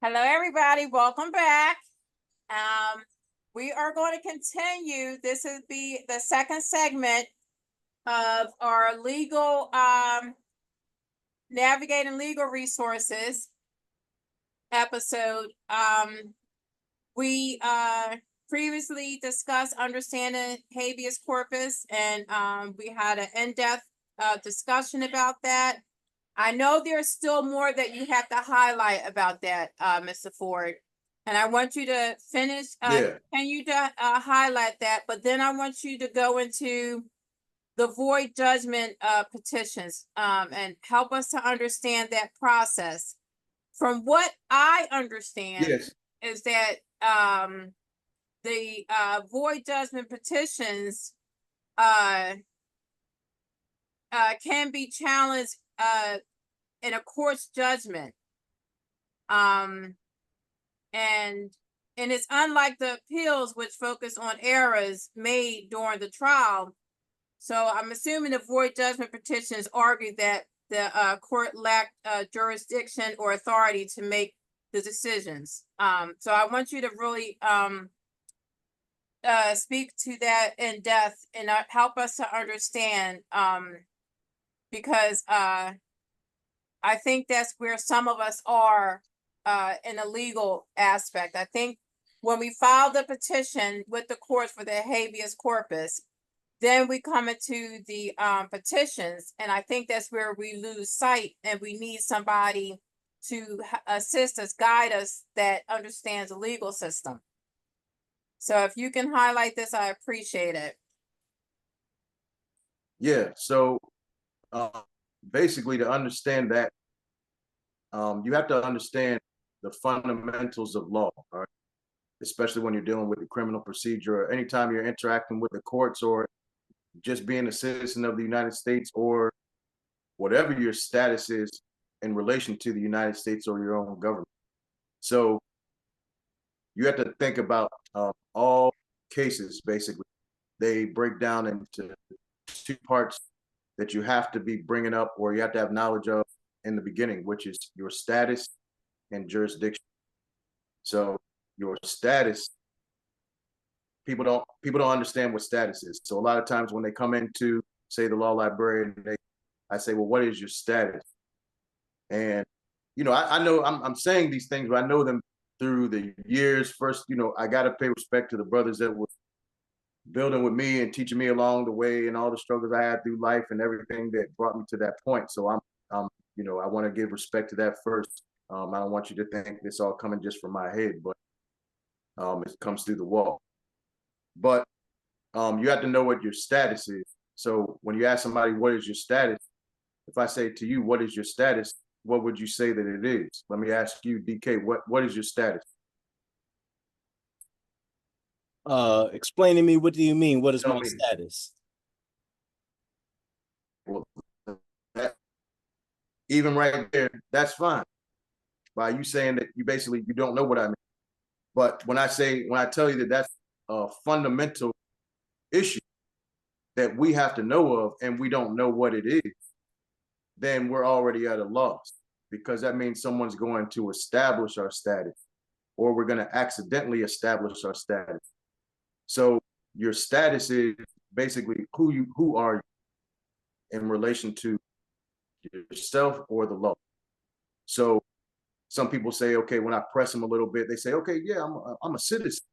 Hello, everybody. Welcome back. We are going to continue. This is the second segment of our legal navigating legal resources episode. We previously discussed understanding habeas corpus, and we had an in-depth discussion about that. I know there's still more that you have to highlight about that, Mr. Ford. And I want you to finish, continue to highlight that, but then I want you to go into the void judgment petitions and help us to understand that process. From what I understand, is that the void judgment petitions can be challenged in a court's judgment. And it's unlike the appeals, which focus on errors made during the trial. So I'm assuming the void judgment petitions argue that the court lacked jurisdiction or authority to make the decisions. So I want you to really speak to that in depth and help us to understand, because I think that's where some of us are in a legal aspect. I think when we file the petition with the courts for the habeas corpus, then we come into the petitions, and I think that's where we lose sight, and we need somebody to assist us, guide us, that understands the legal system. So if you can highlight this, I appreciate it. Yeah, so basically, to understand that, you have to understand the fundamentals of law, all right? Especially when you're dealing with the criminal procedure, or anytime you're interacting with the courts, or just being a citizen of the United States, or whatever your status is in relation to the United States or your own government. So you have to think about all cases. Basically, they break down into two parts that you have to be bringing up, or you have to have knowledge of in the beginning, which is your status and jurisdiction. So your status, people don't understand what status is. So a lot of times when they come into, say, the law library, I say, well, what is your status? And I know I'm saying these things, but I know them through the years. First, I got to pay respect to the brothers that were building with me and teaching me along the way, and all the struggles I had through life and everything that brought me to that point. So I want to give respect to that first. I don't want you to think this all coming just from my head, but it comes through the wall. But you have to know what your status is. So when you ask somebody, what is your status? If I say to you, what is your status? What would you say that it is? Let me ask you, DK, what is your status? Explain to me, what do you mean? What is my status? Well, even right there, that's fine. By you saying that you don't know what I mean. But when I tell you that that's a fundamental issue that we have to know of, and we don't know what it is, then we're already at a loss, because that means someone's going to establish our status, or we're going to accidentally establish our status. So your status is basically who are you in relation to yourself or the law. So some people say, okay, when I press them a little bit, they say, okay, yeah, I'm a citizen.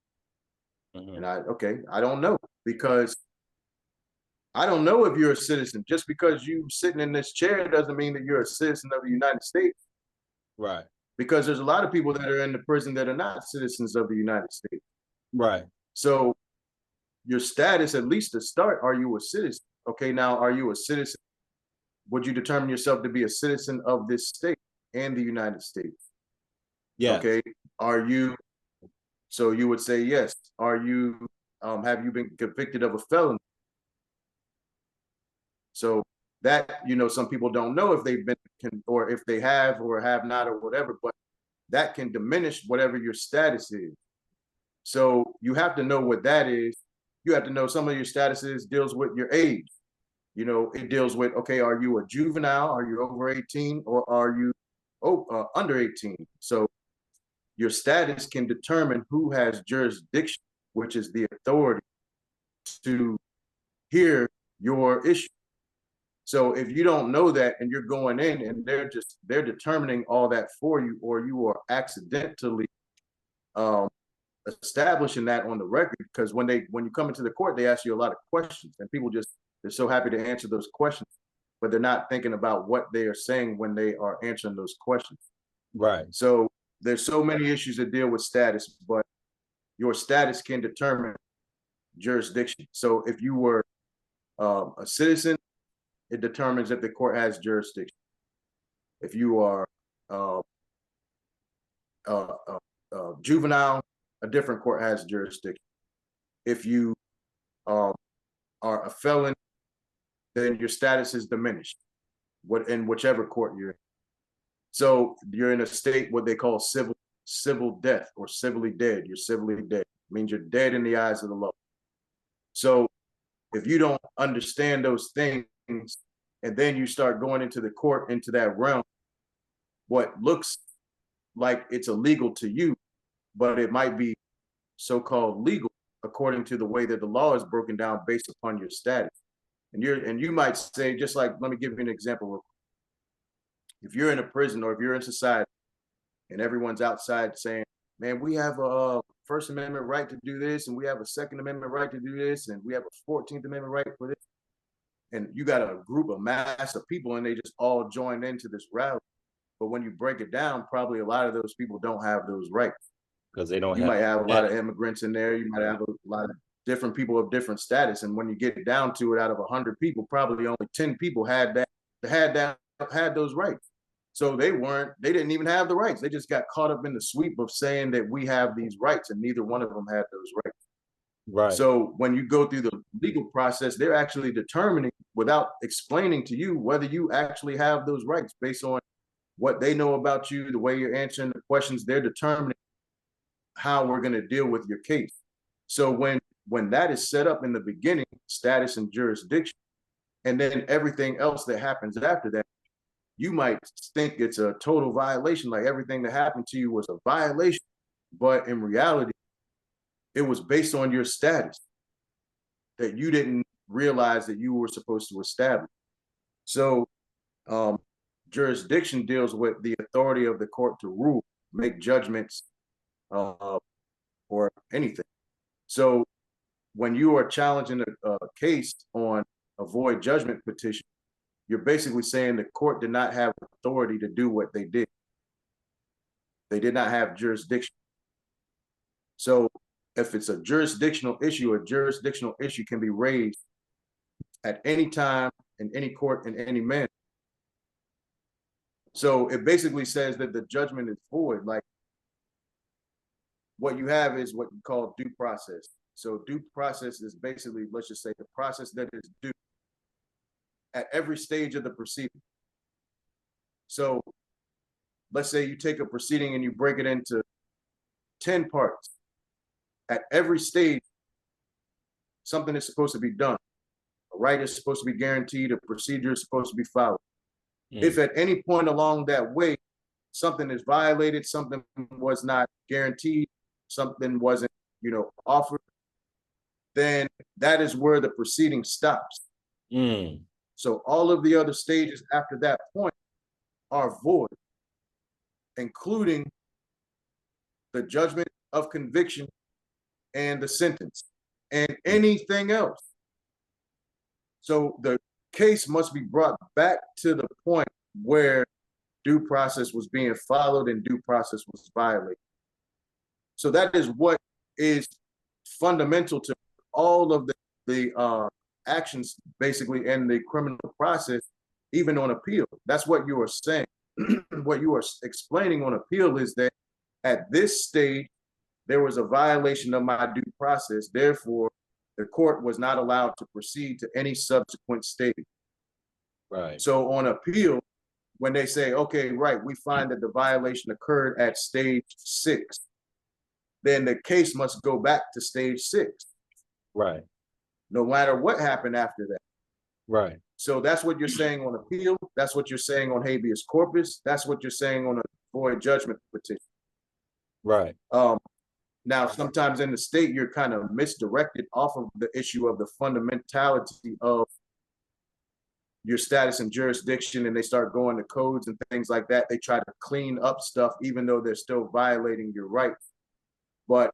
And I don't know, because I don't know if you're a citizen. Just because you sitting in this chair doesn't mean that you're a citizen of the United States. Right. Because there's a lot of people that are in the prison that are not citizens of the United States. Right. So your status, at least to start, are you a citizen? Okay, now, are you a citizen? Would you determine yourself to be a citizen of this state and the United States? Yeah. Okay. Are you? So you would say yes. Are you? Have you been convicted of a felony? So that, some people don't know if they've been, or if they have or have not, or whatever, but that can diminish whatever your status is. So you have to know what that is. You have to know some of your statuses deals with your age. It deals with, okay, are you a juvenile? Are you over 18, or are you under 18? So your status can determine who has jurisdiction, which is the authority to hear your issue. So if you don't know that and you're going in and they're determining all that for you, or you are accidentally establishing that on the record, because when you come into the court, they ask you a lot of questions, and people they're so happy to answer those questions, but they're not thinking about what they are saying when they are answering those questions. Right. So there's so many issues that deal with status, but your status can determine jurisdiction. So if you were a citizen, it determines if the court has jurisdiction. If you are juvenile, a different court has jurisdiction. If you are a felon, then your status is diminished, in whichever court you're in. So you're in a state what they call civil death, or civilly dead. You're civilly dead. It means you're dead in the eyes of the law. So if you don't understand those things, and then you start going into the court, into that realm, what looks like it's illegal to you, but it might be so-called legal according to the way that the law is broken down based upon your status. And you might say, just like, let me give you an example. If you're in a prison, or if you're in society and everyone's outside saying, man, we have a First Amendment right to do this, and we have a Second Amendment right to do this, and we have a 14th Amendment right for this. And you got a mass of people, and they just all joined into this rally. But when you break it down, probably a lot of those people don't have those rights. Because they don't You might have a lot of immigrants in there. You might have a lot of different people of different status. And when you get down to it, out of 100 people, probably only 10 people had those rights. So they didn't even have the rights. They just got caught up in the sweep of saying that we have these rights, and neither one of them had those rights. Right. So when you go through the legal process, they're actually determining, without explaining to you, whether you actually have those rights based on what they know about you, the way you're answering the questions. They're determining how we're going to deal with your case. So when that is set up in the beginning, status and jurisdiction, and then everything else that happens after that, you might think it's a total violation, like everything that happened to you was a violation. But in reality, it was based on your status that you didn't realize that you were supposed to establish. So jurisdiction deals with the authority of the court to rule, make judgments, or anything. So when you are challenging a case on a void judgment petition, you're basically saying the court did not have authority to do what they did. They did not have jurisdiction. So if it's a jurisdictional issue can be raised at any time, in any court, in any manner. So it basically says that the judgment is void. Like, what you have is what you call due process. So due process is basically, let's just say, the process that is due at every stage of the proceeding. So let's say you take a proceeding and you break it into 10 parts. At every stage, something is supposed to be done. A right is supposed to be guaranteed. A procedure is supposed to be followed. If at any point along that way, something is violated, something was not guaranteed, something wasn't, offered, then that is where the proceeding stops. So all of the other stages after that point are void, including the judgment of conviction and the sentence and anything else. So the case must be brought back to the point where due process was being followed and due process was violated. So that is what is fundamental to all of the actions, basically, in the criminal process, even on appeal. That's what you are saying. What you are explaining on appeal is that at this stage, there was a violation of my due process. Therefore, the court was not allowed to proceed to any subsequent stage. Right. So on appeal, when they say, okay, right, we find that the violation occurred at stage 6, then the case must go back to stage 6. Right. No matter what happened after that. Right. So that's what you're saying on appeal. That's what you're saying on habeas corpus. That's what you're saying on a void judgment petition. Right. Now, sometimes in the state, you're kind of misdirected off of the issue of the fundamentality of your status and jurisdiction, and they start going to codes and things like that. They try to clean up stuff, even though they're still violating your rights. But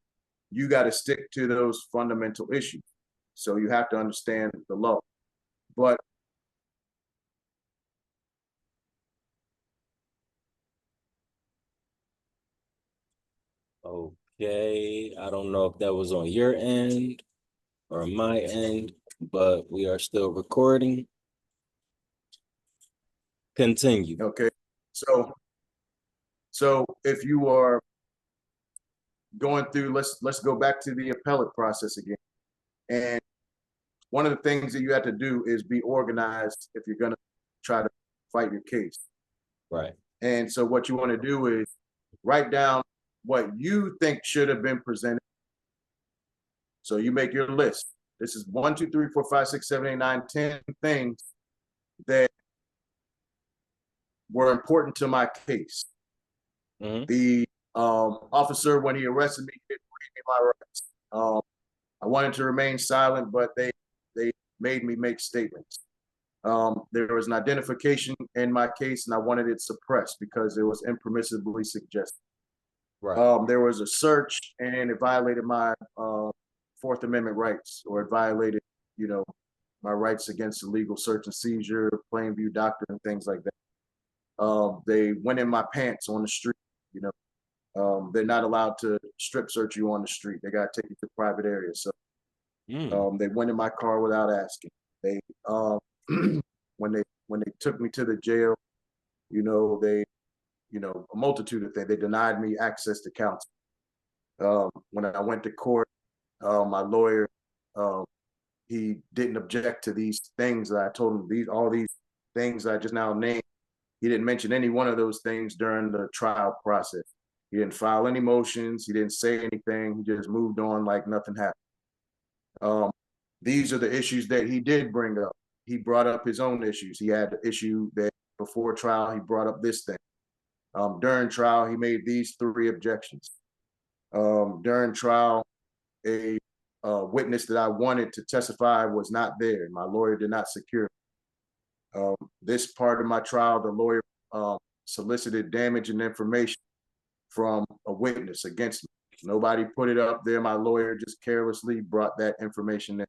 you got to stick to those fundamental issues. So you have to understand the law. But Okay, I don't know if that was on your end or my end, but we are still recording. Continue. okay, so if you are going through, let's go back to the appellate process again. And one of the things that you have to do is be organized if you're going to try to fight your case. Right. And so what you want to do is write down what you think should have been presented. So you make your list. This is 1, 2, 3, 4, 5, 6, 7, 8, 9, 10 things that were important to my case. Mm-hmm. The officer, when he arrested me, didn't read me my rights. I wanted to remain silent, but they made me make statements. There was an identification in my case, and I wanted it suppressed because it was impermissibly suggested. Right. There was a search, and it violated my Fourth Amendment rights, or it violated, my rights against illegal search and seizure, plain view doctrine, and things like that. They went in my pants on the street. They're not allowed to strip search you on the street. They got to take you to private areas. So they went in my car without asking. They when they took me to the jail, they a multitude of things. They denied me access to counsel. When I went to court, my lawyer, he didn't object to these things that I told him. All these things I just now named. He didn't mention any one of those things during the trial process. He didn't file any motions. He didn't say anything. He just moved on like nothing happened. These are the issues that he did bring up. He brought up his own issues. He had the issue that before trial, he brought up this thing. During trial, he made these 3 objections. During trial, a witness that I wanted to testify was not there. My lawyer did not secure it. This part of my trial, the lawyer solicited damage and information from a witness against me. Nobody put it up there. My lawyer just carelessly brought that information in.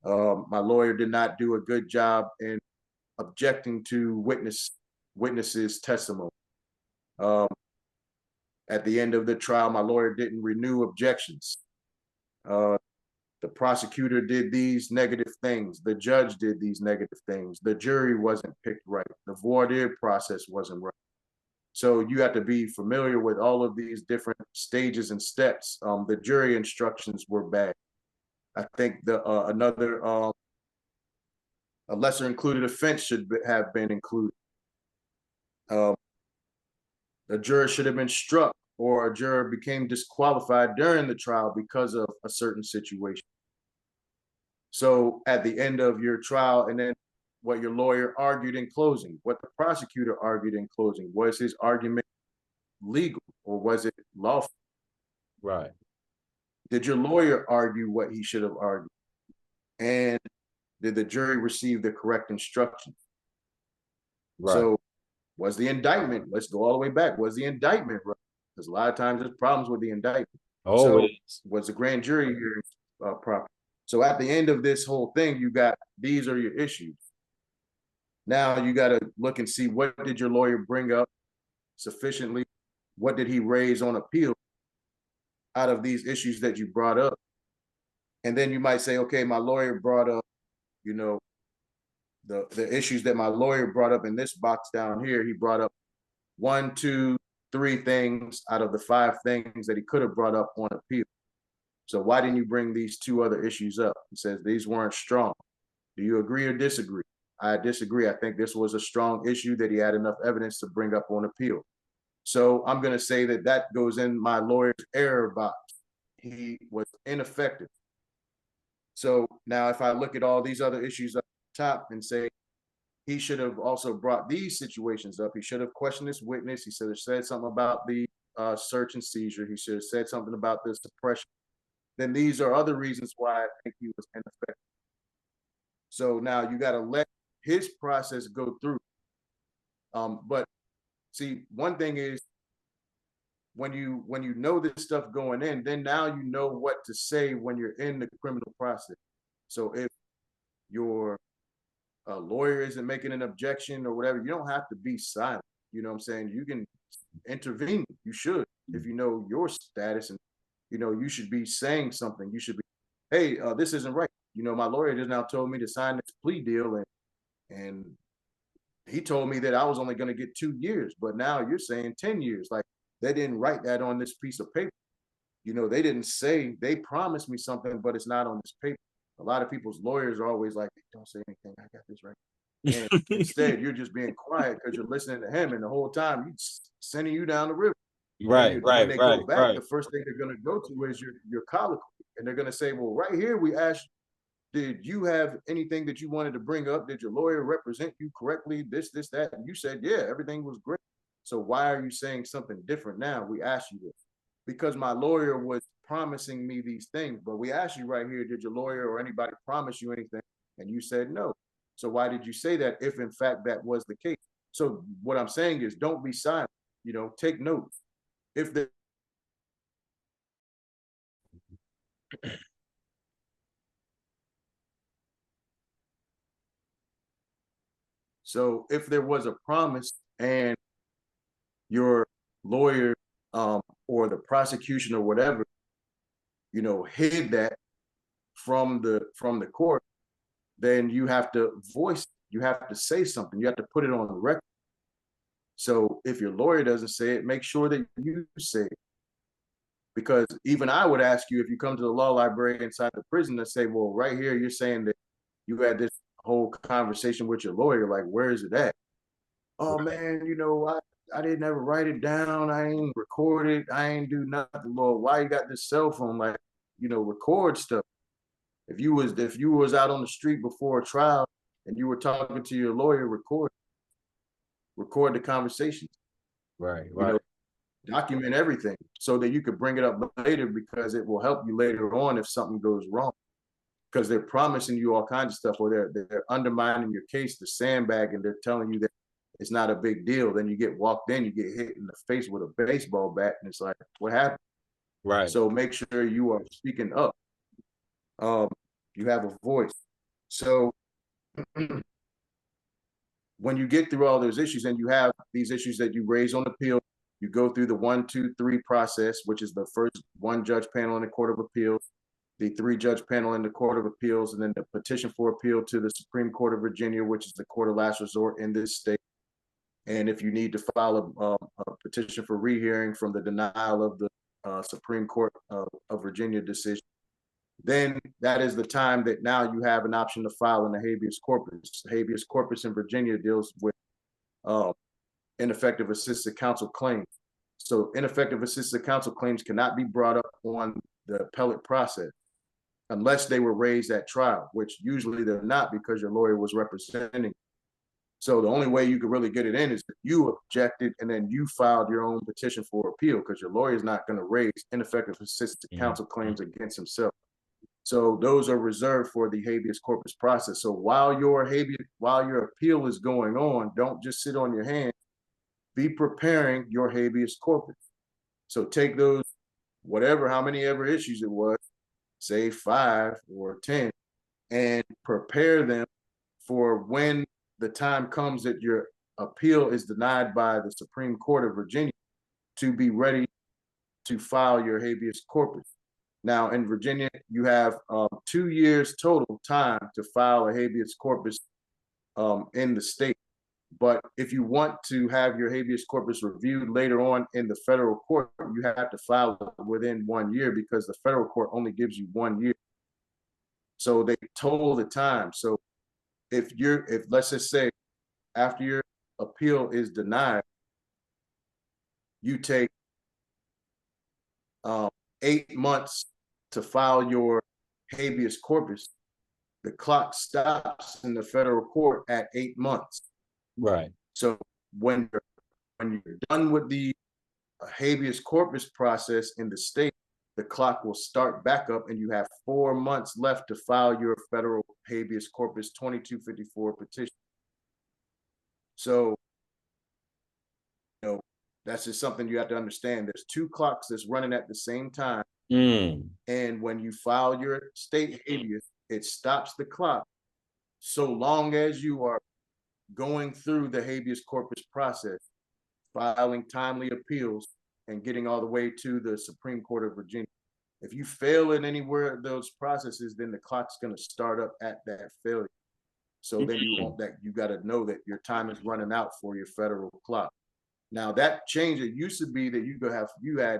My lawyer did not do a good job in objecting to witnesses' testimony. At the end of the trial, my lawyer didn't renew objections. The prosecutor did these negative things. The judge did these negative things. The jury wasn't picked right. The voir dire process wasn't right. So you have to be familiar with all of these different stages and steps. The jury instructions were bad. I think a lesser included offense should have been included. A juror should have been struck, or a juror became disqualified during the trial because of a certain situation. So at the end of your trial, and then what your lawyer argued in closing, what the prosecutor argued in closing, was his argument legal or was it lawful? Right. Did your lawyer argue what he should have argued? And did the jury receive the correct instructions? Right. So was the indictment, let's go all the way back, was the indictment right? Because a lot of times there's problems with the indictment. Always. So was the grand jury hearing proper? So at the end of this whole thing, you got, these are your issues. Now you got to look and see, what did your lawyer bring up sufficiently? What did he raise on appeal out of these issues that you brought up? And then you might say, okay, my lawyer brought up, the issues that my lawyer brought up in this box down here. He brought up 1, 2, 3 things out of the 5 things that he could have brought up on appeal. So why didn't you bring these 2 other issues up? He says these weren't strong. Do you agree or disagree? I disagree. I think this was a strong issue that he had enough evidence to bring up on appeal. So I'm going to say that that goes in my lawyer's error box. He was ineffective. So now if I look at all these other issues up top and say he should have also brought these situations up, he should have questioned this witness. He should have said something about the search and seizure. He should have said something about the suppression. Then these are other reasons why I think he was ineffective. So now you got to let his process go through. But see, one thing is when you know this stuff going in, then now you know what to say when you're in the criminal process. So if your lawyer isn't making an objection or whatever, you don't have to be silent. You know what I'm saying? You can intervene. You should, if you know your status, and you know you should be saying something. You should be, hey, this isn't right. You know, my lawyer just now told me to sign this plea deal, and he told me that I was only going to get 2 years, but now you're saying 10 years. Like, they didn't write that on this piece of paper. You know, they didn't say, they promised me something, but it's not on this paper. A lot of people's lawyers are always like, don't say anything, I got this right. And instead, you're just being quiet because you're listening to him, and the whole time he's sending you down the river. Right, When they go back, the first thing they're going to go to is your colloquy, and they're going to say, well, right here we asked, did you have anything that you wanted to bring up? Did your lawyer represent you correctly? This, that. And you said, yeah, everything was great. So why are you saying something different now? We asked you this because my lawyer was promising me these things, but we asked you right here, did your lawyer or anybody promise you anything? And you said no. So why did you say that if in fact that was the case? So what I'm saying is, don't be silent, you know, take notes. If the So if there was a promise and your lawyer or the prosecution or whatever, you know, hid that from the court, then you have to voice, you have to say something, you have to put it on the record. So if your lawyer doesn't say it, make sure that you say it. Because even I would ask you, if you come to the law library inside the prison, to say, well, right here, you're saying that you had this whole conversation with your lawyer, like, where is it at? Oh man, you know, I didn't ever write it down. I ain't record it. I ain't do nothing. Lord, why you got this cell phone? Like, you know, record stuff. If you was out on the street before a trial and you were talking to your lawyer, record the conversations. Right. You know, document everything so that you could bring it up later, because it will help you later on if something goes wrong. Because they're promising you all kinds of stuff, or they're undermining your case, the sandbag, and they're telling you that it's not a big deal. Then you get walked in, you get hit in the face with a baseball bat, and it's like, what happened? Right. So make sure you are speaking up. You have a voice. So when you get through all those issues, and you have these issues that you raise on appeal, you go through the 1, 2, 3 process, which is the first 1-judge panel in the Court of Appeals, the 3-judge panel in the Court of Appeals, and then the petition for appeal to the Supreme Court of Virginia, which is the court of last resort in this state. And if you need to file a petition for rehearing from the denial of the Supreme Court of Virginia decision, then that is the time that now you have an option to file in the habeas corpus. The habeas corpus in Virginia deals with ineffective assisted counsel claims. So ineffective assisted counsel claims cannot be brought up on the appellate process unless they were raised at trial, which usually they're not, because your lawyer was representing. So the only way you could really get it in is if you objected and then you filed your own petition for appeal, because your lawyer is not going to raise ineffective assisted counsel claims against himself. So those are reserved for the habeas corpus process. So while your appeal is going on, don't just sit on your hands. Be preparing your habeas corpus. So take those, how many ever issues it was, say 5 or 10, and prepare them for when the time comes that your appeal is denied by the Supreme Court of Virginia, to be ready to file your habeas corpus. Now, in Virginia, you have 2 years total time to file a habeas corpus in the state. But if you want to have your habeas corpus reviewed later on in the federal court, you have to file it within 1 year, because the federal court only gives you 1 year. So they total the time. So if let's just say after your appeal is denied, you take 8 months to file your habeas corpus, the clock stops in the federal court at 8 months. Right. So when you're done with the habeas corpus process in the state, the clock will start back up and you have 4 months left to file your federal habeas corpus 2254 petition. So, that's just something you have to understand. There's two clocks that's running at the same time. And when you file your state habeas, it stops the clock so long as you are going through the habeas corpus process, filing timely appeals, and getting all the way to the Supreme Court of Virginia. If you fail in anywhere of those processes, then the clock's going to start up at that failure. So then you got to know that your time is running out for your federal clock. Now that changed. It used to be that you had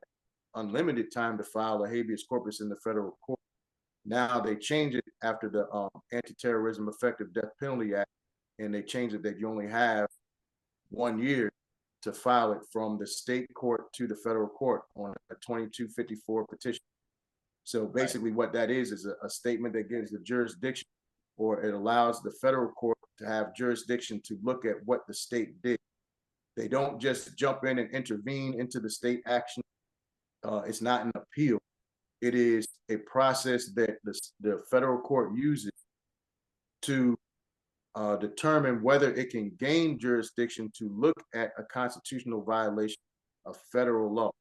unlimited time to file a habeas corpus in the federal court. Now they changed it after the Anti-Terrorism Effective Death Penalty Act, and they changed it that you only have 1 year to file it from the state court to the federal court on a 2254 petition. So basically what that is a statement that gives the jurisdiction, or it allows the federal court to have jurisdiction to look at what the state did. They don't just jump in and intervene into the state action. It's not an appeal. It is a process that the federal court uses to determine whether it can gain jurisdiction to look at a constitutional violation of federal law.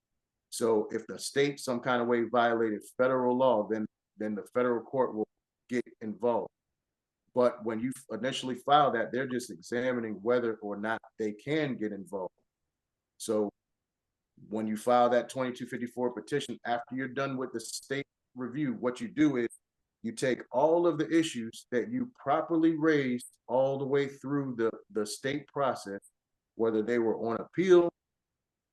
So if the state some kind of way violated federal law, then the federal court will get involved. But when you initially file that, they're just examining whether or not they can get involved. So when you file that 2254 petition, after you're done with the state review, what you do is you take all of the issues that you properly raised all the way through the state process, whether they were on appeal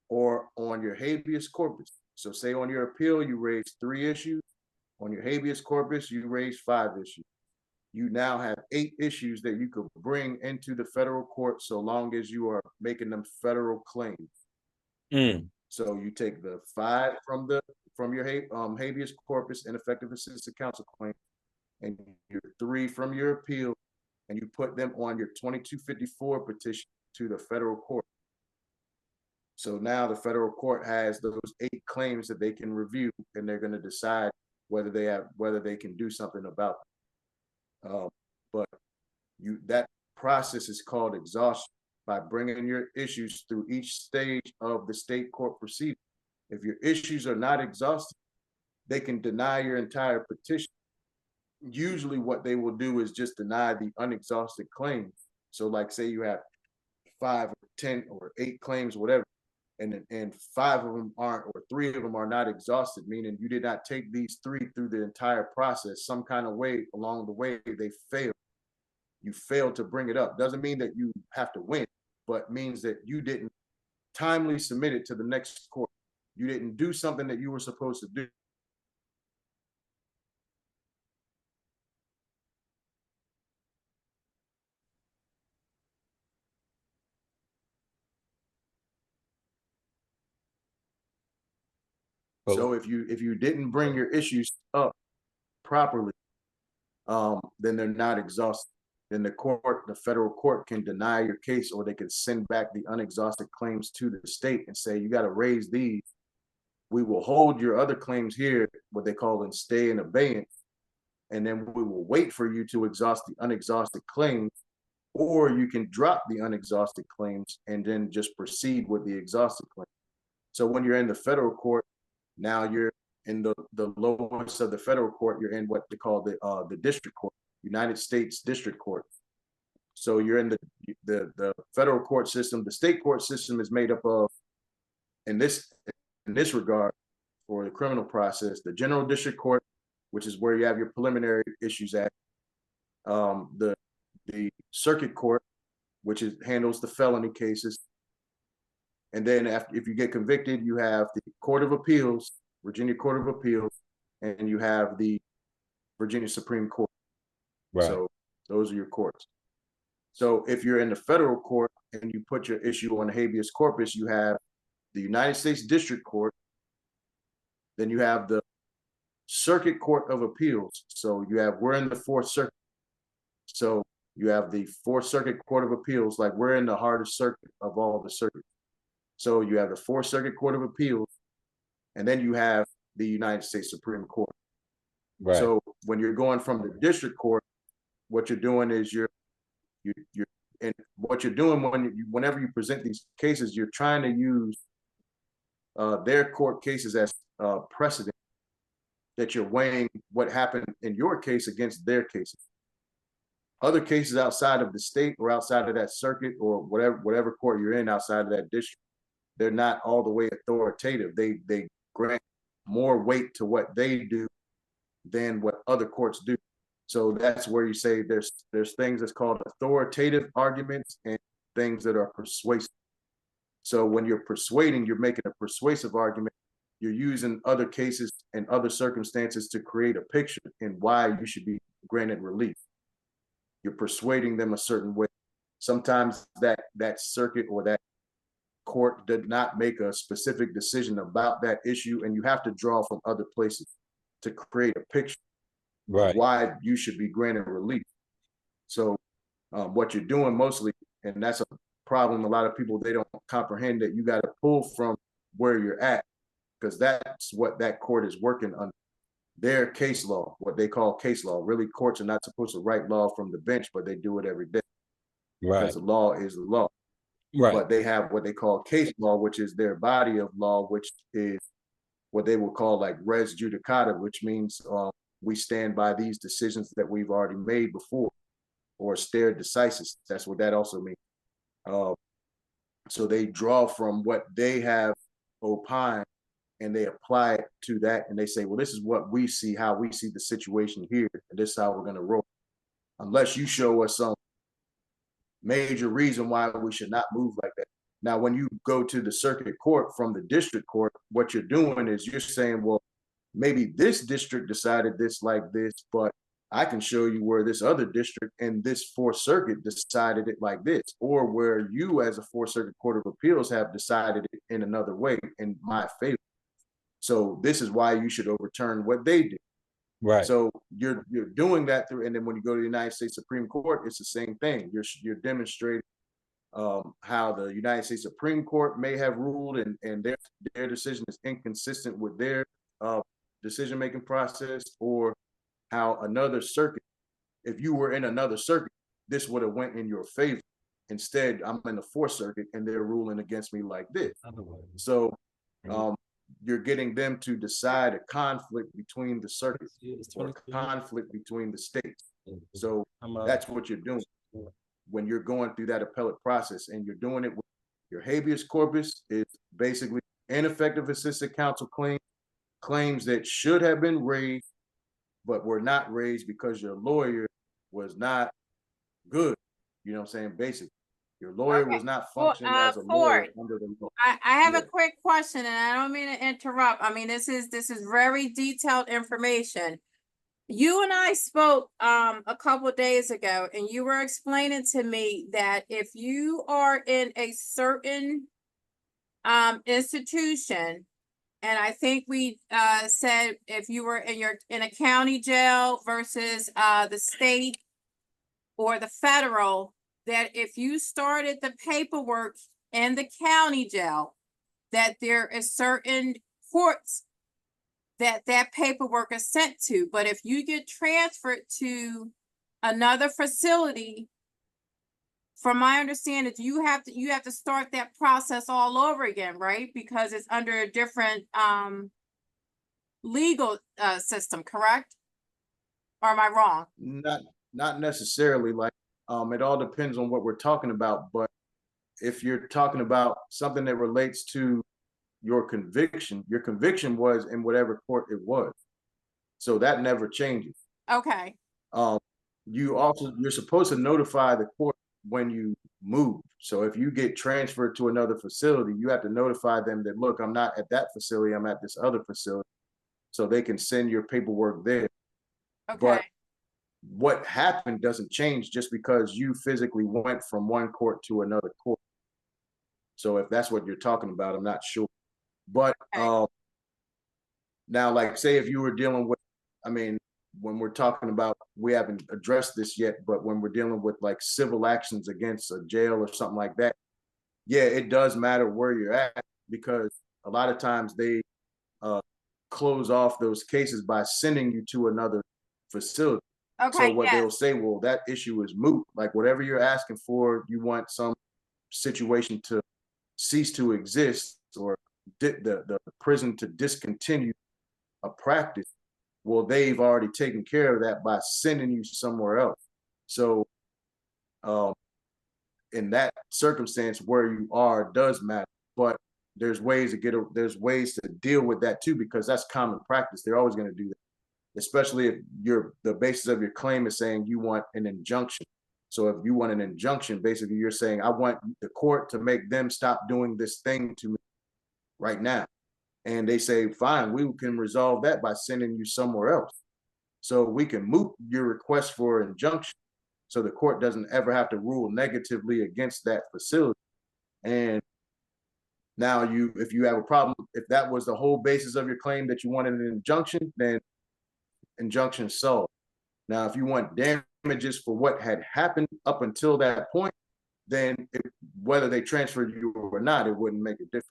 or on your habeas corpus. So say on your appeal, you raised 3 issues. On your habeas corpus, you raised 5 issues. You now have 8 issues that you could bring into the federal court so long as you are making them federal claims. So you take the 5 from your habeas corpus ineffective assistance of counsel claim, and your 3 from your appeal, and you put them on your 2254 petition to the federal court. So now the federal court has those 8 claims that they can review, and they're going to decide whether they can do something about it. But that process is called exhaustion, by bringing your issues through each stage of the state court proceeding. If your issues are not exhausted, they can deny your entire petition. Usually what they will do is just deny the unexhausted claims. So like say you have 5 or 10 or 8 claims, whatever, and 5 of them aren't, or 3 of them are not exhausted, meaning you did not take these 3 through the entire process. Some kind of way along the way they failed. You failed to bring it up. Doesn't mean that you have to win, but means that you didn't timely submit it to the next court. You didn't do something that you were supposed to do. So if you didn't bring your issues up properly, then they're not exhausted. Then the federal court can deny your case, or they can send back the unexhausted claims to the state and say, you got to raise these. We will hold your other claims here, what they call in stay in abeyance, and then we will wait for you to exhaust the unexhausted claims, or you can drop the unexhausted claims and then just proceed with the exhausted claims. So when you're in the federal court, now you're in the lowest of the federal court, you're in what they call the district court, United States District Court. So you're in the federal court system. The state court system is made up of, in this regard, for the criminal process, the general district court, which is where you have your preliminary issues at, the circuit court, which handles the felony cases, and then if you get convicted, you have the Court of Appeals, Virginia Court of Appeals, and you have the Virginia Supreme Court. Right. So those are your courts. So if you're in the federal court and you put your issue on habeas corpus, you have the United States District Court, then you have the Circuit Court of Appeals. So we're in the 4th Circuit. So you have the 4th Circuit Court of Appeals, like we're in the hardest circuit of all the circuits. So you have the Fourth Circuit Court of Appeals, and then you have the United States Supreme Court. Right. So when you're going from the district court, what you're doing is you're and what you're doing whenever you present these cases, you're trying to use their court cases as precedent, that you're weighing what happened in your case against their cases. Other cases outside of the state or outside of that circuit or whatever court you're in outside of that district, they're not all the way authoritative. They grant more weight to what they do than what other courts do. So that's where you say there's things that's called authoritative arguments and things that are persuasive. So when you're persuading, you're making a persuasive argument. You're using other cases and other circumstances to create a picture in why you should be granted relief. You're persuading them a certain way. Sometimes that circuit or that court did not make a specific decision about that issue, and you have to draw from other places to create a picture of why you should be granted relief. So what you're doing mostly, and that's a problem, a lot of people, they don't comprehend that you got to pull from where you're at, because that's what that court is working on. Their case law, what they call case law. Really, courts are not supposed to write law from the bench, but they do it every day. Right. Because the law is the law. Right. But they have what they call case law, which is their body of law, which is what they will call like res judicata, which means we stand by these decisions that we've already made before, or stare decisis. That's what that also means. So they draw from what they have opined and they apply it to that, and they say, well, this is what we see, how we see the situation here, and this is how we're going to roll. Unless you show us some major reason why we should not move like that. Now, when you go to the circuit court from the district court, what you're doing is you're saying, well, maybe this district decided this like this, but I can show you where this other district and this Fourth Circuit decided it like this, or where you as a Fourth Circuit Court of Appeals have decided it in another way in my favor. So this is why you should overturn what they did. Right. So you're doing that through, and then when you go to the United States Supreme Court, it's the same thing. You're demonstrating how the United States Supreme Court may have ruled, and their decision is inconsistent with their decision-making process, or how another circuit, if you were in another circuit, this would have went in your favor. Instead, I'm in the Fourth Circuit and they're ruling against me like this. So you're getting them to decide a conflict between the circuits or a conflict between the states. So that's what you're doing when you're going through that appellate process, and you're doing it with your habeas corpus. Is basically ineffective assistant counsel claims that should have been raised but were not raised because your lawyer was not good. You know what I'm saying? Basically, your lawyer was not functioning as a lawyer under the law. I have a quick question, and I don't mean to interrupt. I mean, this is very detailed information. You and I spoke a couple days ago, and you were explaining to me that if you are in a certain institution, and I think we said if you were in a county jail versus the state or the federal, that if you started the paperwork in the county jail, that there is certain courts that paperwork is sent to. But if you get transferred to another facility, from my understanding, you have to start that process all over again, right? Because it's under a different legal system, correct? Or am I wrong? Not necessarily. Like it all depends on what we're talking about. But if you're talking about something that relates to your conviction was in whatever court it was. So that never changes. Okay. You're supposed to notify the court when you move. So if you get transferred to another facility, you have to notify them that, look, I'm not at that facility, I'm at this other facility, so they can send your paperwork there. Okay. But what happened doesn't change just because you physically went from one court to another court. So if that's what you're talking about, I'm not sure. But now, like, say if you were dealing with, I mean, when we're talking about, we haven't addressed this yet, but when we're dealing with like civil actions against a jail or something like that, yeah, it does matter where you're at, because a lot of times they close off those cases by sending you to another facility. So Okay, what they'll yes, say, well, that issue is moot. Like whatever you're asking for, you want some situation to cease to exist, or the prison to discontinue a practice. Well, they've already taken care of that by sending you somewhere else. So um, in that circumstance, where you are does matter. But there's ways to there's ways to deal with that too, because that's common practice. They're always going to do that, especially if the basis of your claim is saying you want an injunction. So if you want an injunction, basically you're saying, I want the court to make them stop doing this thing to me right now. And they say, fine, we can resolve that by sending you somewhere else. So we can moot your request for injunction, so the court doesn't ever have to rule negatively against that facility. And now if you have a problem, if that was the whole basis of your claim, that you wanted an injunction, then injunction solved. Now, if you want damages for what had happened up until that point, then whether they transferred you or not, it wouldn't make a difference.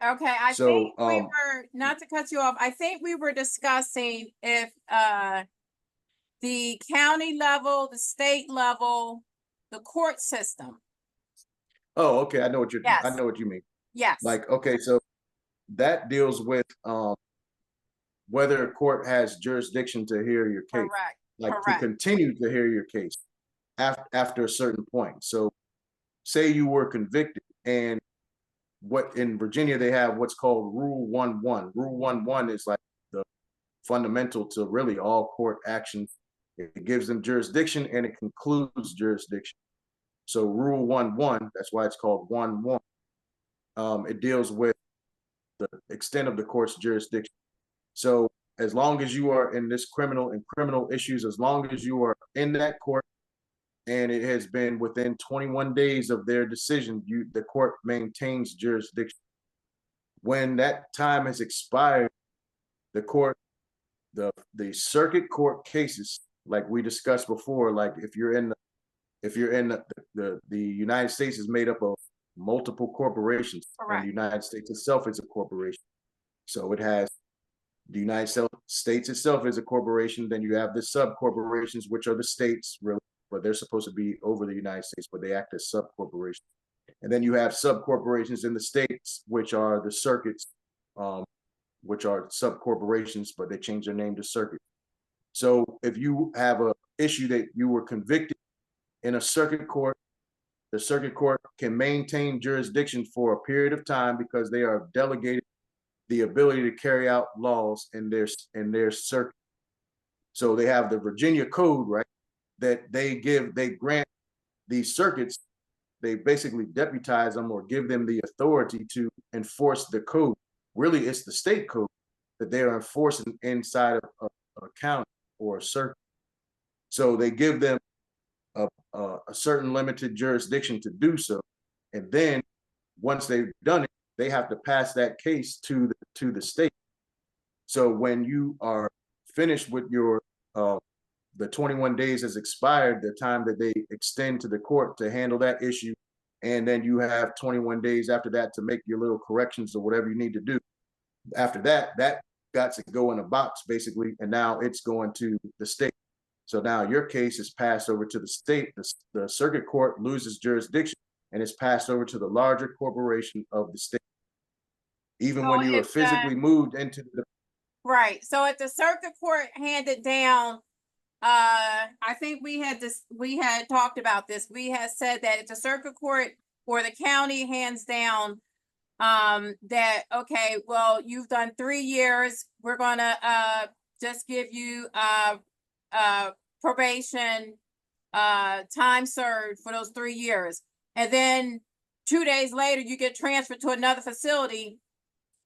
okay, I So, think we were, not to cut you off, I think we were discussing if the county level, the state level, the court system. oh, okay, I know Yes, what you mean. yes, Like, okay, so that deals with whether a court has jurisdiction to hear your case, correct, like to correct, continue to hear your case after a certain point. So say you were convicted, and what in Virginia they have what's called Rule 1-1. Rule 1-1 is like the fundamental to really all court actions. It gives them jurisdiction and it concludes jurisdiction. So Rule 1-1, that's why it's called 1-1. It deals with the extent of the court's jurisdiction. So as long as you are in this criminal issues, as long as you are in that court and it has been within 21 days of their decision, the court maintains jurisdiction. When that time has expired, the court, the circuit court cases, like we discussed before, like if you're in the United States is made up of multiple corporations, and correct. the United States itself is a corporation. So it has the United States itself is a corporation. Then you have the sub corporations, which are the states, really, but they're supposed to be over the United States, but they act as sub corporations. And then you have sub corporations in the states, which are the circuits, which are sub corporations, but they change their name to circuit. So if you have a issue that you were convicted in a circuit court, the circuit court can maintain jurisdiction for a period of time because they are delegated the ability to carry out laws in their circuit. So they have the Virginia Code, right? That they grant these circuits, they basically deputize them or give them the authority to enforce the code. Really, it's the state code that they are enforcing inside of a county or a circuit. So they give them a certain limited jurisdiction to do so. And then once they've done it, they have to pass that case to the state. So when you are finished with your the 21 days has expired, the time that they extend to the court to handle that issue, and then you have 21 days after that to make your little corrections or whatever you need to do. After that, that got to go in a box basically, and now it's going to the state. So now your case is passed over to the state. The circuit court loses jurisdiction and it's passed over to the larger corporation of the state. Even So when you are if physically moved into the right, so if the circuit court handed down, I think we had talked about this. We had said that if the circuit court or the county hands down, that, okay, well, you've done 3 years, we're gonna, just give you, probation, time served for those 3 years. And then 2 days later, you get transferred to another facility.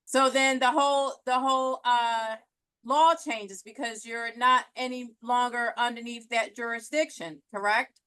So then the whole law changes because you're not any longer underneath that jurisdiction, correct?